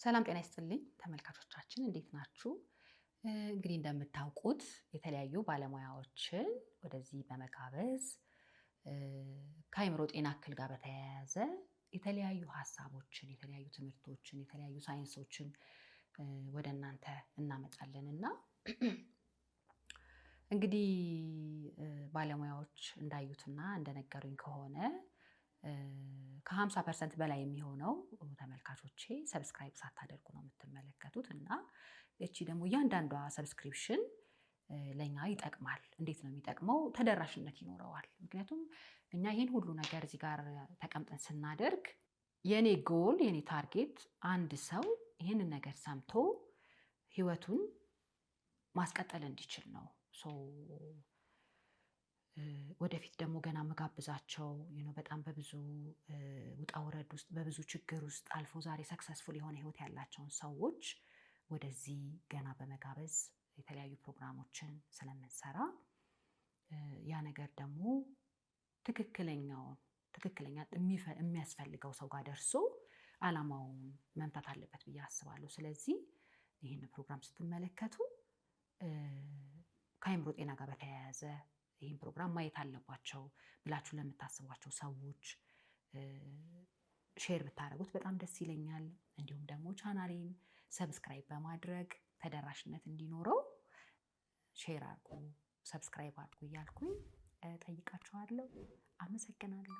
ሰላም ጤና ይስጥልኝ ተመልካቾቻችን እንዴት ናችሁ? እንግዲህ እንደምታውቁት የተለያዩ ባለሙያዎችን ወደዚህ በመጋበዝ ከአእምሮ ጤና እክል ጋር በተያያዘ የተለያዩ ሀሳቦችን፣ የተለያዩ ትምህርቶችን፣ የተለያዩ ሳይንሶችን ወደ እናንተ እናመጣለን እና እንግዲህ ባለሙያዎች እንዳዩትና እንደነገሩኝ ከሆነ ከ50% በላይ የሚሆነው ተመልካቾቼ ሰብስክራይብ ሳታደርጉ ነው የምትመለከቱት እና እቺ ደግሞ እያንዳንዷ ሰብስክሪፕሽን ለኛ ይጠቅማል። እንዴት ነው የሚጠቅመው? ተደራሽነት ይኖረዋል። ምክንያቱም እኛ ይህን ሁሉ ነገር እዚህ ጋር ተቀምጠን ስናደርግ የኔ ጎል የኔ ታርጌት አንድ ሰው ይህንን ነገር ሰምቶ ህይወቱን ማስቀጠል እንዲችል ነው። ወደፊት ደግሞ ገና መጋብዛቸው በጣም በብዙ ውጣ ውረድ ውስጥ በብዙ ችግር ውስጥ አልፎ ዛሬ ሰክሰስፉል የሆነ ህይወት ያላቸውን ሰዎች ወደዚህ ገና በመጋበዝ የተለያዩ ፕሮግራሞችን ስለምንሰራ ያ ነገር ደግሞ ትክክለኛ የሚያስፈልገው ሰው ጋር ደርሶ ዓላማውን መምታት አለበት ብዬ አስባለሁ። ስለዚህ ይህን ፕሮግራም ስትመለከቱ ከአእምሮ ጤና ጋር በተያያዘ ይህን ፕሮግራም ማየት አለባቸው ብላችሁ ለምታስቧቸው ሰዎች ሼር ብታደርጉት በጣም ደስ ይለኛል። እንዲሁም ደግሞ ቻናሌን ሰብስክራይብ በማድረግ ተደራሽነት እንዲኖረው ሼር አድርጉ፣ ሰብስክራይብ አድርጉ እያልኩኝ ጠይቃችኋለሁ። አመሰግናለሁ።